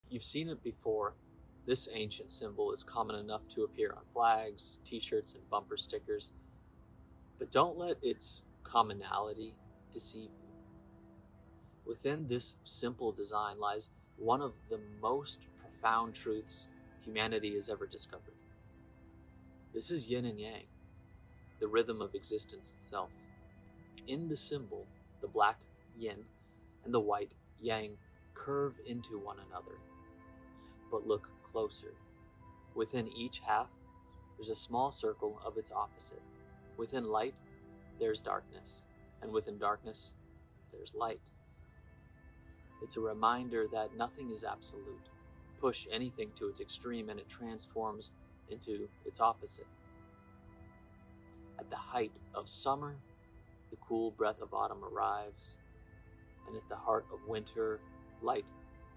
You've seen it before. This ancient symbol is common enough to appear on flags, t-shirts, and bumper stickers, but don't let its commonality deceive you. Within this simple design lies one of the most profound truths humanity has ever discovered. This is yin and yang, the rhythm of existence itself. In the symbol, the black yin and the white yang curve into one another. But look closer. Within each half, there's a small circle of its opposite. Within light, there's darkness, and within darkness, there's light. It's a reminder that nothing is absolute. Push anything to its extreme and it transforms into its opposite. At the height of summer, the cool breath of autumn arrives, and at the heart of winter, light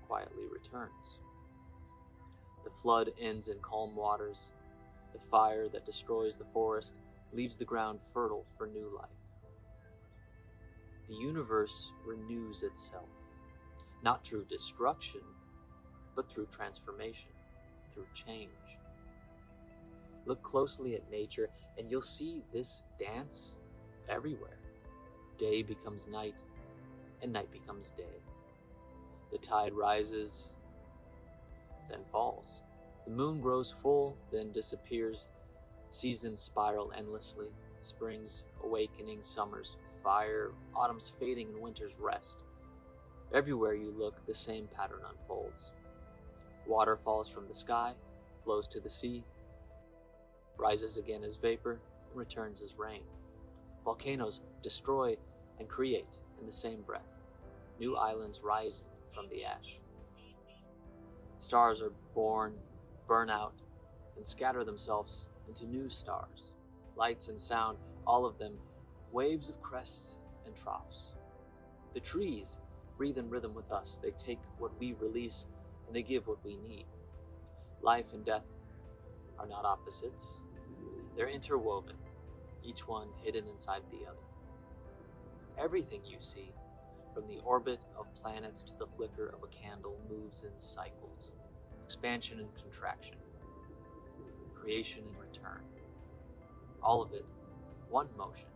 quietly returns. The flood ends in calm waters. The fire that destroys the forest leaves the ground fertile for new life. The universe renews itself, not through destruction, but through transformation, through change. Look closely at nature and you'll see this dance everywhere. Day becomes night, and night becomes day. The tide rises, then falls. The moon grows full, then disappears. Seasons spiral endlessly. Spring's awakening, summer's fire, autumn's fading, and winter's rest. Everywhere you look, the same pattern unfolds. Water falls from the sky, flows to the sea, rises again as vapor, and returns as rain. Volcanoes destroy and create in the same breath, new islands rising from the ash. Stars are born, burn out, and scatter themselves into new stars. Lights and sound, all of them, waves of crests and troughs. The trees breathe in rhythm with us. They take what we release and they give what we need. Life and death are not opposites. They're interwoven, each one hidden inside the other. Everything you see, from the orbit of planets to the flicker of a candle, moves in cycles. Expansion and contraction. Creation and return. All of it, one motion.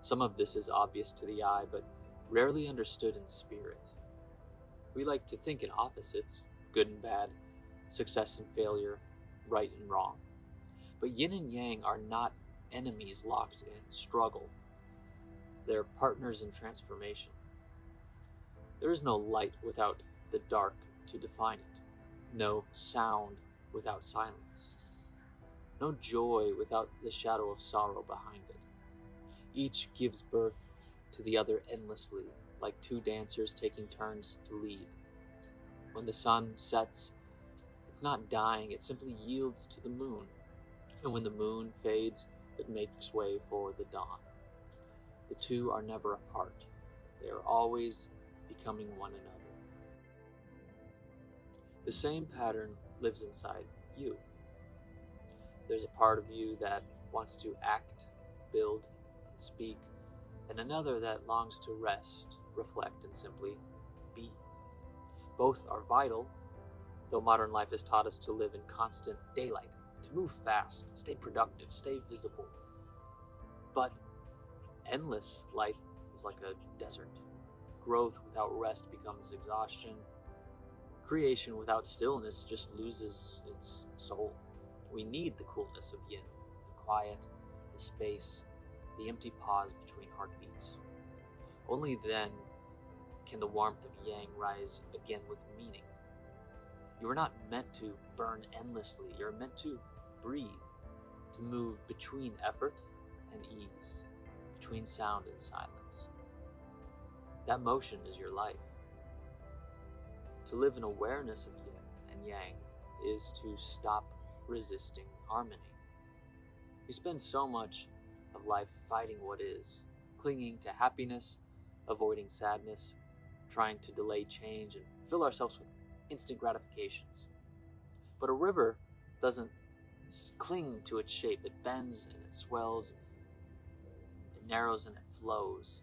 Some of this is obvious to the eye, but rarely understood in spirit. We like to think in opposites, good and bad, success and failure, right and wrong. But yin and yang are not enemies locked in struggle. They're partners in transformation. There is no light without the dark to define it, no sound without silence, no joy without the shadow of sorrow behind it. Each gives birth to the other endlessly, like two dancers taking turns to lead. When the sun sets, it's not dying, it simply yields to the moon. And when the moon fades, it makes way for the dawn. The two are never apart. They are always becoming one another. The same pattern lives inside you. There's a part of you that wants to act, build, and speak, and another that longs to rest, reflect, and simply be. Both are vital, though modern life has taught us to live in constant daylight, to move fast, stay productive, stay visible. But endless light is like a desert. Growth without rest becomes exhaustion. Creation without stillness just loses its soul. We need the coolness of yin, the quiet, the space, the empty pause between heartbeats. Only then can the warmth of yang rise again with meaning. You are not meant to burn endlessly. You're meant to breathe, to move between effort and ease, between sound and silence. That motion is your life. To live in awareness of yin and yang is to stop resisting harmony. We spend so much of life fighting what is, clinging to happiness, avoiding sadness, trying to delay change and fill ourselves with instant gratifications. But a river doesn't cling to its shape. It bends and it swells, it narrows and it flows.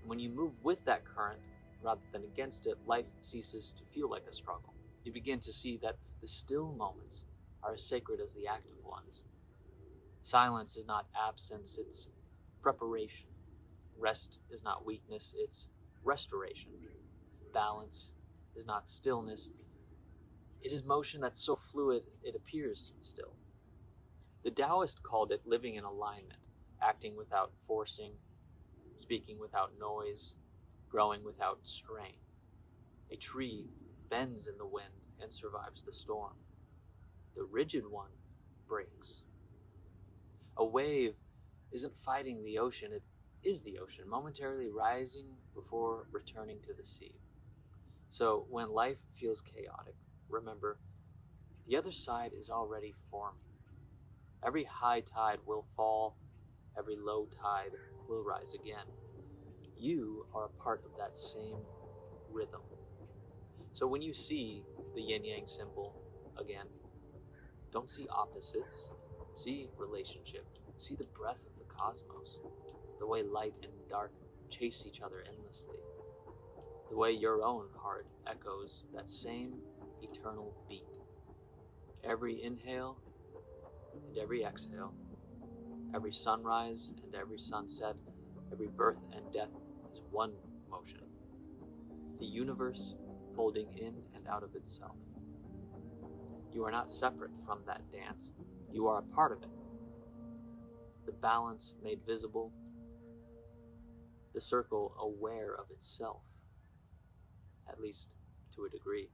And when you move with that current, rather than against it, life ceases to feel like a struggle. You begin to see that the still moments are as sacred as the active ones. Silence is not absence, it's preparation. Rest is not weakness, it's restoration. Balance is not stillness, it is motion that's so fluid it appears still. The Taoist called it living in alignment, acting without forcing, speaking without noise, growing without strain. A tree bends in the wind and survives the storm. The rigid one breaks. A wave isn't fighting the ocean, it is the ocean, momentarily rising before returning to the sea. So when life feels chaotic, remember, the other side is already forming. Every high tide will fall, every low tide will rise again. You are a part of that same rhythm. So when you see the Yin Yang symbol again, don't see opposites, see relationship, see the breath of the cosmos, the way light and dark chase each other endlessly, the way your own heart echoes that same eternal beat. Every inhale and every exhale, every sunrise and every sunset, every birth and death is one motion. The universe folding in and out of itself. You are not separate from that dance. You are a part of it. The balance made visible, the circle aware of itself, at least to a degree.